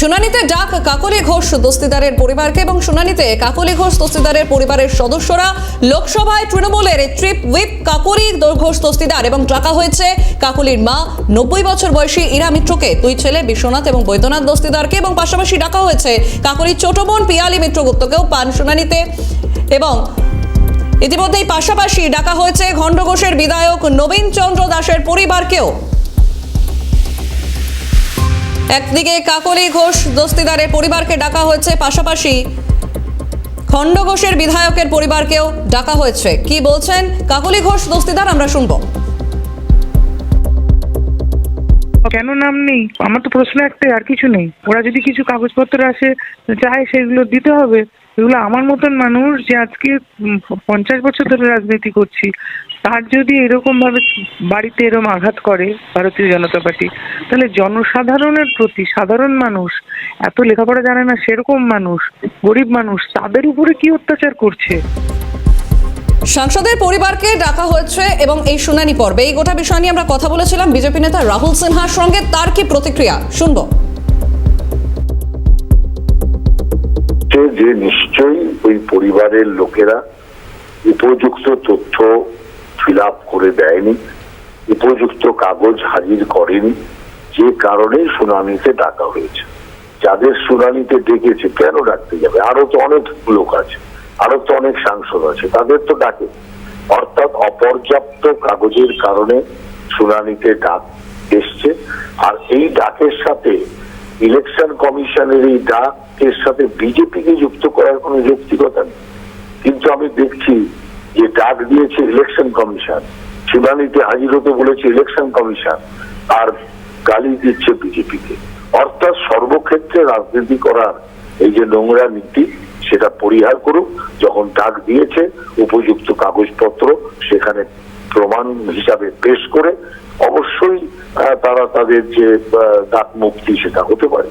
শুনানিতে ডাক কাকলি ঘোষ দস্তিদারের পরিবারকে এবং শুনানিতে কাকলি ঘোষ দস্তিদারের পরিবারের সদস্যরা লোকসভায় তৃণমূলের চিফ হুইপ কাকলি ঘোষ দস্তিদার এবং ডাকা হয়েছে কাকলির মা 90 বছর বয়সী ইরা মিত্রকে, দুই ছেলে বিশ্বনাথ এবং বৈদ্যনাথ দস্তিদারকে এবং পাশাপাশি ডাকা হয়েছে কাকলির ছোট বোন পিয়ালি মিত্রগুপ্তকেও পান শুনানিতে। এবং ইতিমধ্যেই পাশাপাশি ডাকা হয়েছে খণ্ডঘোষের বিধায়ক নবীন চন্দ্র দাসের পরিবারকেও। একদিকে কাকলি ঘোষ দস্তিদারের পরিবারকে ডাকা হয়েছে, পাশাপাশি খণ্ডঘোষের বিধায়কের পরিবারকেও ডাকা হয়েছে। কি বলছেন কাকলি ঘোষ দস্তিদার আমরা শুনবো। কেন নাম নেই? আমার তো প্রশ্ন একটাই, আর কিছু নেই। ওরা যদি কিছু কাগজপত্র আসে চায় সেগুলো দিতে হবে। এগুলো আমার মতন মানুষ যে আজকে 50 বছর ধরে রাজনীতি করছি, তার যদি এরকম ভাবে বাড়িতে এরকম আঘাত করে ভারতীয় জনতা পার্টি, তাহলে জনসাধারণের প্রতি, সাধারণ মানুষ, এত লেখাপড়া জানে না সেরকম মানুষ, গরিব মানুষ, তাদের উপরে কি অত্যাচার করছে। সাংসদের পরিবারকে ডাকা হয়েছে এবং এই শুনানি পর্বে এই গোটা বিষয় নিয়ে আমরা কথা বলেছিলাম বিজেপি নেতা রাহুল সিনহার সঙ্গে। তার কি প্রতিক্রিয়া শুনবো। যে নিশ্চয়ই ওই পরিবারের লোকেরা উপযুক্ত তথ্য ফিল আপ করে দেয়নি, উপযুক্ত কাগজ হাজির করেনি, যে কারণে শুনানিতে ডাকা হয়েছে। যাদের শুনানিতে ডেকেছে কেন ডাকতে যাবে? আরো তো অনেক লোক আছে, আরো তো অনেক সাংসদ আছে, তাদের তো ডাকে। অর্থাৎ অপর্যাপ্ত কাগজের কারণে শুনানিতে ডাক এসছে। আর এই ডাকের সাথে ইলেকশন কমিশনের এই ডাকের সাথে বিজেপিকে যুক্ত করার কোনো যৌক্তিকতা নেই। কিন্তু আমি দেখছি যে ডাক দিয়েছে ইলেকশন কমিশন, শুনানিতে হাজির হতে বলেছে ইলেকশন কমিশন, আর গালি দিচ্ছে বিজেপিকে। অর্থাৎ সর্বক্ষেত্রে রাজনীতি করার এই যে নোংরা নীতি, সেটা পরিহার করুক। যখন ডাক দিয়েছে উপযুক্ত কাগজপত্র সেখানে প্রমাণ হিসাবে পেশ করে অবশ্যই তারা তাদের যে ডাক মুক্তি সেটা হতে পারে।